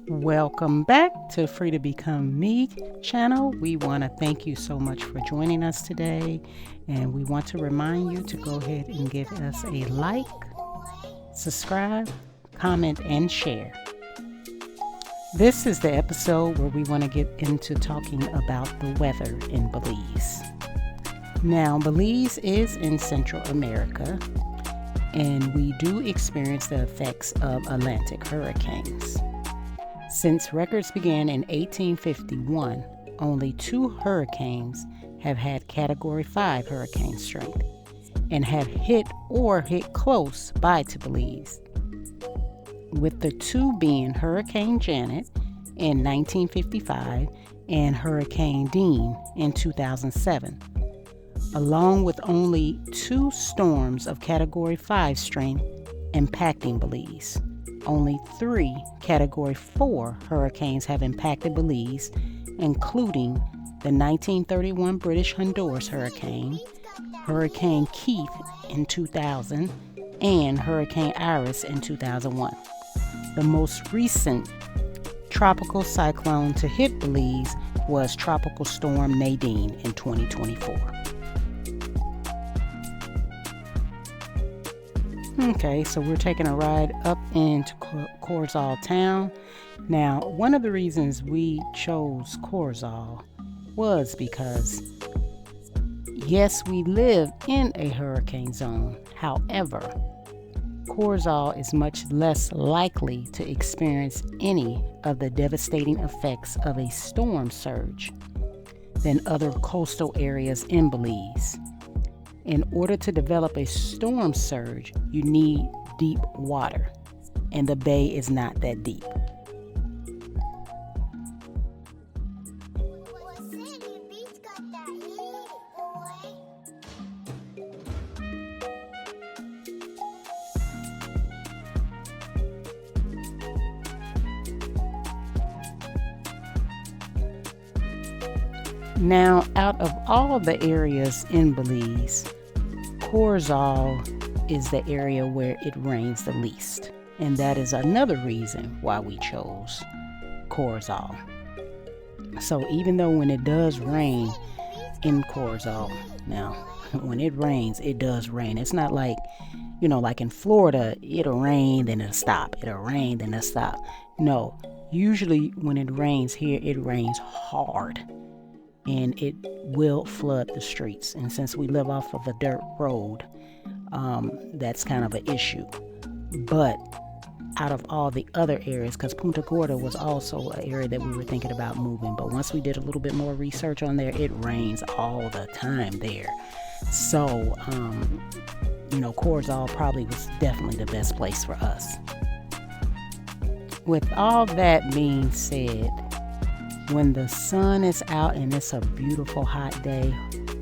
Welcome back to Free to Become Me channel. We want to thank you so much for joining us today, and we want to remind you to go ahead and give us a like, subscribe, comment, and share. This is the episode where we want to get into talking about the weather in Belize. Now, Belize is in Central America, and we do experience the effects of Atlantic hurricanes. Since records began in 1851, only 2 hurricanes have had Category 5 hurricane strength and have hit or hit close by to Belize, with the 2 being Hurricane Janet in 1955 and Hurricane Dean in 2007, along with only 2 storms of Category 5 strength impacting Belize. Only 3 Category 4 hurricanes have impacted Belize, including the 1931 British Honduras hurricane, Hurricane Keith in 2000, and Hurricane Iris in 2001. The most recent tropical cyclone to hit Belize was Tropical Storm Nadine in 2024. Okay, so we're taking a ride up into Corozal town. Now, one of the reasons we chose Corozal was because, yes, we live in a hurricane zone. However, Corozal is much less likely to experience any of the devastating effects of a storm surge than other coastal areas in Belize. In order to develop a storm surge, you need deep water, and the bay is not that deep. Now, out of all the areas in Belize, Corozal is the area where it rains the least. And that is another reason why we chose Corozal. So even though when it does rain in Corozal, now, when it rains, it does rain. It's not like, like in Florida, it'll rain, then it'll stop. It'll rain, then it'll stop. No, usually when it rains here, it rains hard. And it will flood the streets. And since we live off of a dirt road, that's kind of an issue. But out of all the other areas, because Punta Gorda was also an area that we were thinking about moving, but once we did a little bit more research on there, it rains all the time there. So, Corozal probably was definitely the best place for us. With all that being said, when the sun is out and it's a beautiful hot day,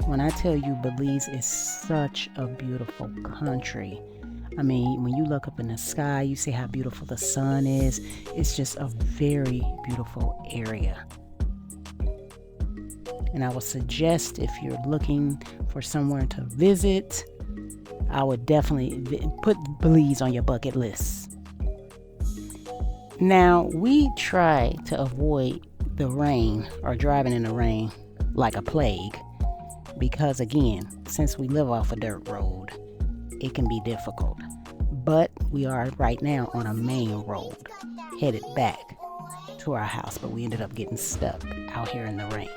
when I tell you Belize is such a beautiful country. I mean, when you look up in the sky, you see how beautiful the sun is. It's just a very beautiful area. And I would suggest, if you're looking for somewhere to visit, I would definitely put Belize on your bucket list. Now, we try to avoid the rain or driving in the rain like a plague because, again, since we live off a dirt road, it can be difficult. But we are right now on a main road headed back to our house, but we ended up getting stuck out here in the rain.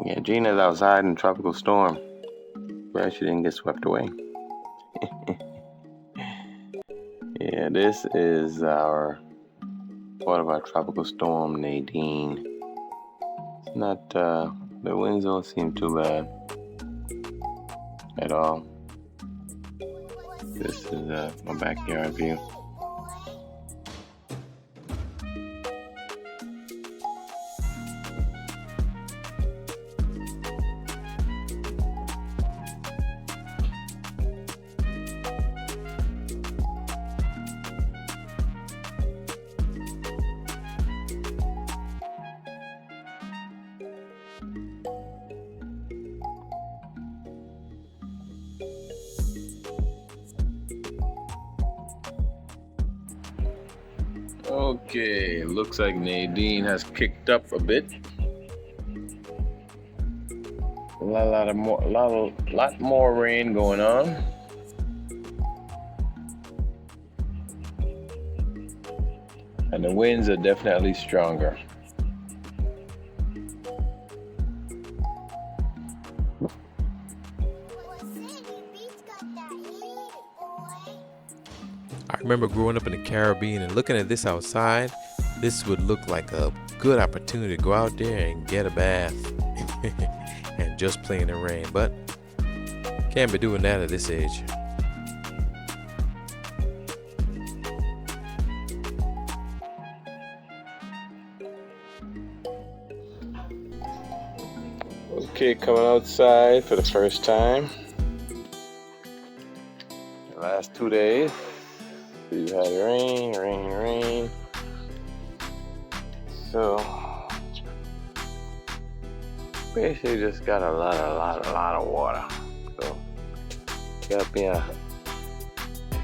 Yeah, Gina's outside in a tropical storm. Glad she didn't get swept away. Yeah, this is part of our tropical storm, Nadine. It's not, the winds don't seem too bad at all. This is my backyard view. Okay, looks like Nadine has kicked up a bit. A lot more rain going on. And the winds are definitely stronger. I remember growing up in the Caribbean and looking at this outside. This would look like a good opportunity to go out there and get a bath and just play in the rain, but can't be doing that at this age. Okay, coming outside for the first time. The last 2 days, we've had rain. So basically just got a lot of water. So got me a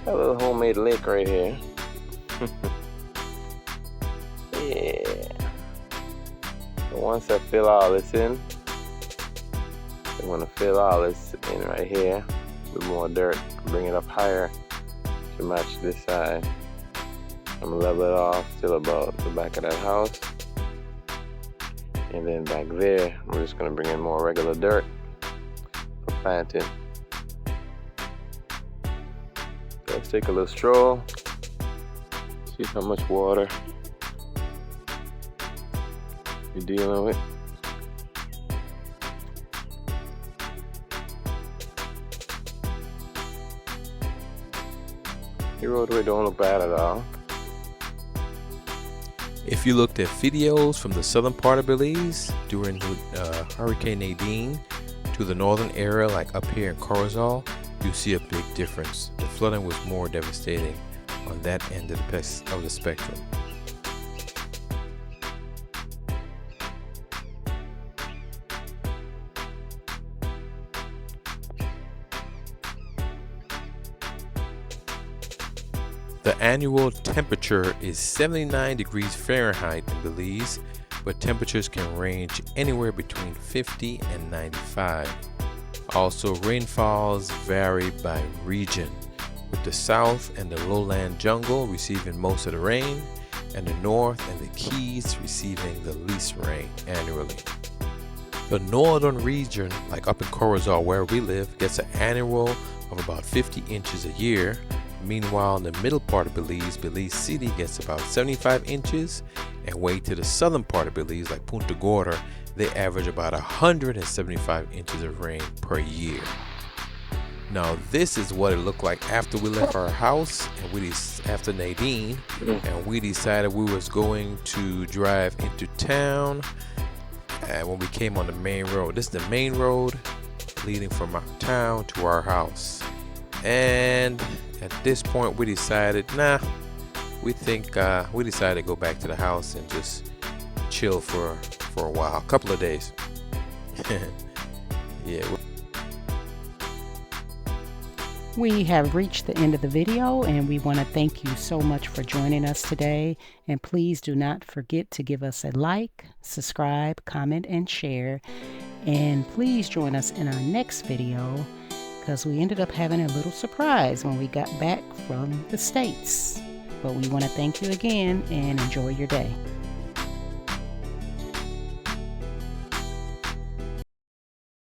little homemade lake right here. Yeah. So once I fill all this in, I'm gonna fill all this in right here with more dirt, bring it up higher to match this side. I'm gonna level it off till about the back of that house. And then back there, we're just gonna bring in more regular dirt for planting. Let's take a little stroll, see how much water you're dealing with. The roadway don't look bad at all. If you looked at videos from the southern part of Belize during Hurricane Nadine to the northern area, like up here in Corozal, you see a big difference. The flooding was more devastating on that end of the spectrum. The annual temperature is 79 degrees Fahrenheit in Belize, but temperatures can range anywhere between 50 and 95. Also, rainfalls vary by region, with the south and the lowland jungle receiving most of the rain, and the north and the Keys receiving the least rain annually. The northern region, like up in Corozal where we live, gets an annual of about 50 inches a year. Meanwhile, in the middle part of Belize, Belize City gets about 75 inches, and way to the southern part of Belize, like Punta Gorda, they average about 175 inches of rain per year. Now, this is what it looked like after we left our house, and after Nadine, and we decided we was going to drive into town. And when we came on the main road, this is the main road leading from our town to our house. And at this point, we decided, we decided to go back to the house and just chill for a while, a couple of days. Yeah. We have reached the end of the video, and we want to thank you so much for joining us today. And please do not forget to give us a like, subscribe, comment, and share. And please join us in our next video, because we ended up having a little surprise when we got back from the States. But we want to thank you again and enjoy your day.